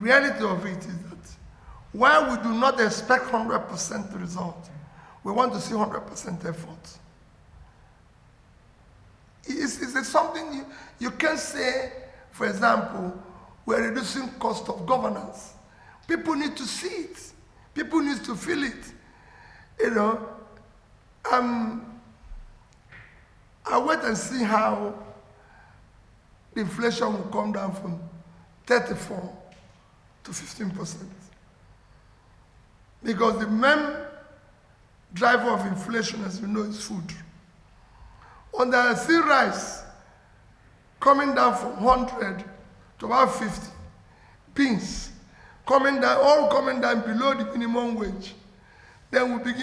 reality of it is that while we do not expect 100% result, we want to see 100% effort. It's something you can say, for example, we're reducing cost of governance. People need to see it. People need to feel it. You know, I'll wait and see how the inflation will come down from 34 to 15%. Because the main driver of inflation, as we know, is food. On the sea rice, coming down from 100 to about 50, beans coming down, all coming down below the minimum wage, then we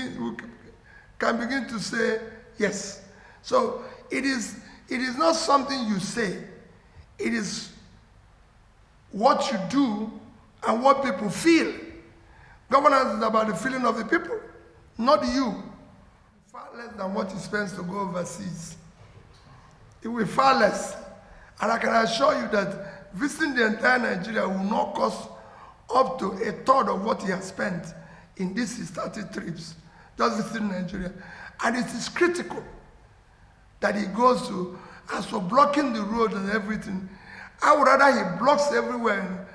can begin to say yes. So it is not something you say, it is what you do and what people feel. Governance is about the feeling of the people, not you. Far less than what you spend to go overseas. It will be far less. And I can assure you that visiting the entire Nigeria will not cost up to a third of what he has spent in these 30 trips, just visiting Nigeria. And it is critical that he goes to, as for blocking the road and everything, I would rather he blocks everywhere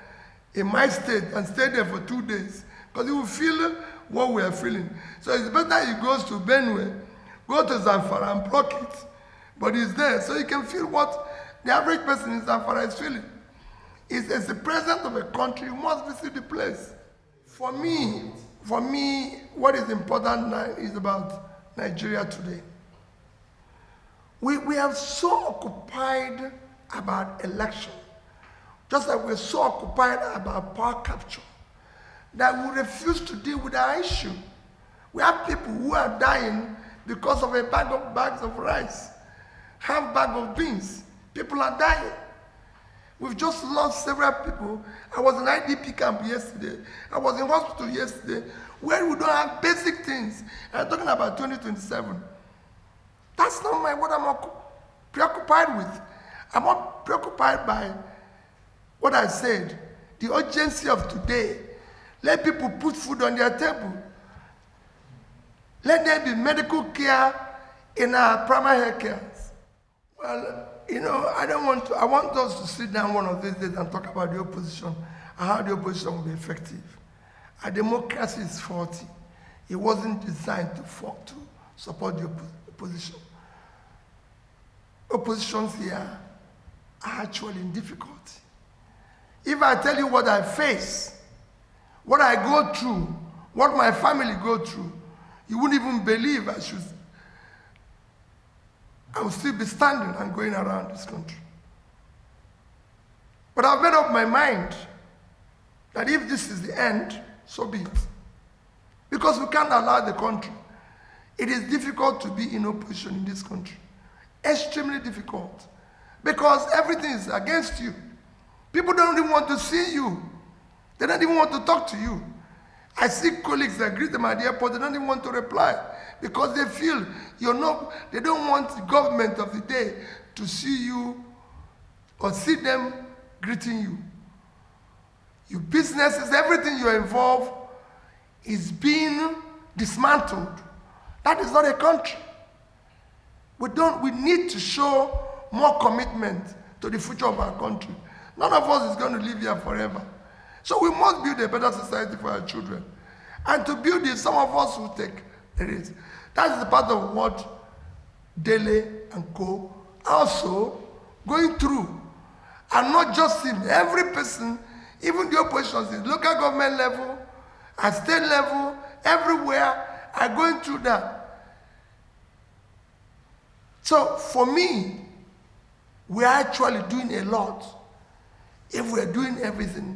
in my state and stay there for 2 days, because he will feel what we are feeling. So it's better he goes to Benue, go to Zamfara and block it, but he's there, so he can feel what the average person in Zamfara is feeling. As the president of a country, you must visit the place. For me, what is important now is about Nigeria today. We are so occupied about election, just like we're so occupied about power capture, that we refuse to deal with our issue. We have people who are dying because of bags of rice, half bag of beans. People are dying. We've just lost several people. I was in IDP camp yesterday. I was in hospital yesterday, where we don't have basic things. I'm talking about 2027. That's not what I'm preoccupied with. I'm not preoccupied by what I said, the urgency of today. Let people put food on their table. Let there be medical care in our primary health care. Well, you know, I want us to sit down one of these days and talk about the opposition and how the opposition will be effective. Our democracy is faulty. It wasn't designed to support the opposition. Oppositions here are actually in difficulty. If I tell you what I face, what I go through, what my family go through, you wouldn't even believe I will still be standing and going around this country. But I've made up my mind that if this is the end, so be it. Because we can't allow the country. It is difficult to be in opposition in this country. Extremely difficult. Because everything is against you. People don't even want to see you. They don't even want to talk to you. I see colleagues that greet them at the airport, they don't even want to reply because they feel they don't want the government of the day to see you or see them greeting you. Your businesses, everything you're involved is being dismantled. That is not a country. We need to show more commitment to the future of our country. None of us is going to live here forever. So we must build a better society for our children. And to build it, some of us will take the risk. That is the part of what Dele and Co. also going through. And not just him, every person, even the oppositions, the local government level, at state level, everywhere, are going through that. So for me, we are actually doing a lot if we are doing everything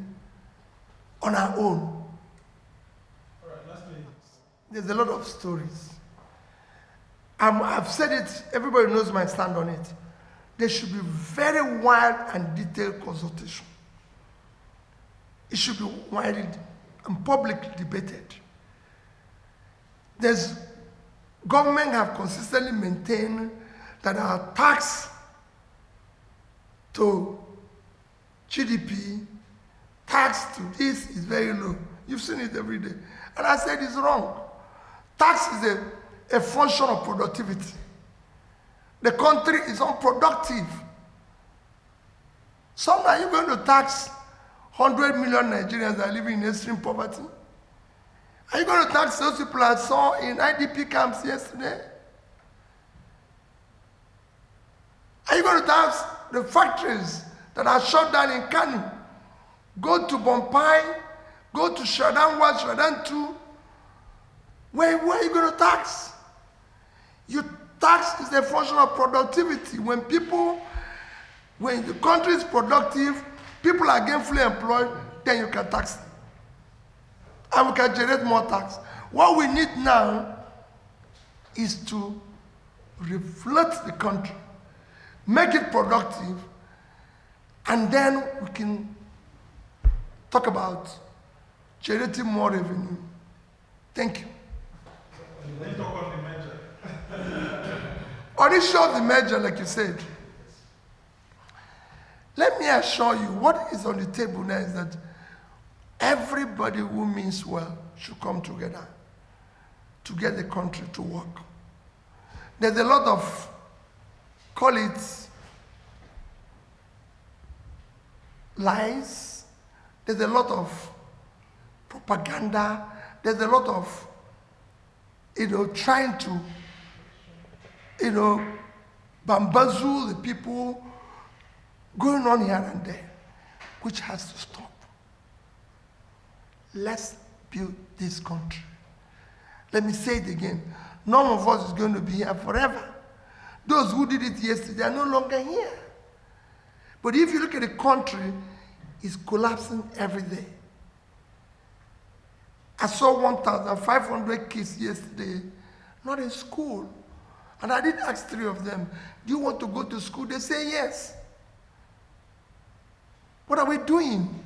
on our own. All right, last minute. There's a lot of stories. I've said it, everybody knows my stand on it. There should be very wide and detailed consultation. It should be widely and publicly debated. Government have consistently maintained that our tax to GDP, tax to this is very low. You've seen it every day. And I said it's wrong. Tax is a function of productivity. The country is unproductive. So are you going to tax 100 million Nigerians that are living in extreme poverty? Are you going to tax those people I saw in IDP camps yesterday? Are you going to tax the factories that are shut down in Kano? Go to Bompai, go to Shadan 1, Shadan 2. Where are you going to tax? You tax is a function of productivity. When the country is productive, people are gainfully employed, then you can tax them. And we can generate more tax. What we need now is to reflect the country, make it productive, and then we can talk about generating more revenue. Thank you. Let's talk about the merger. On the issue of the merger, like you said, let me assure you, what is on the table now is that everybody who means well should come together to get the country to work. There's a lot of, call it, lies. There's a lot of propaganda. There's a lot of, trying to, bamboozle the people going on here and there, which has to stop. Let's build this country. Let me say it again. None of us is going to be here forever. Those who did it yesterday are no longer here. But if you look at the country, it's collapsing every day. I saw 1,500 kids yesterday, not in school. And I did ask 3 of them, do you want to go to school? They say yes. What are we doing?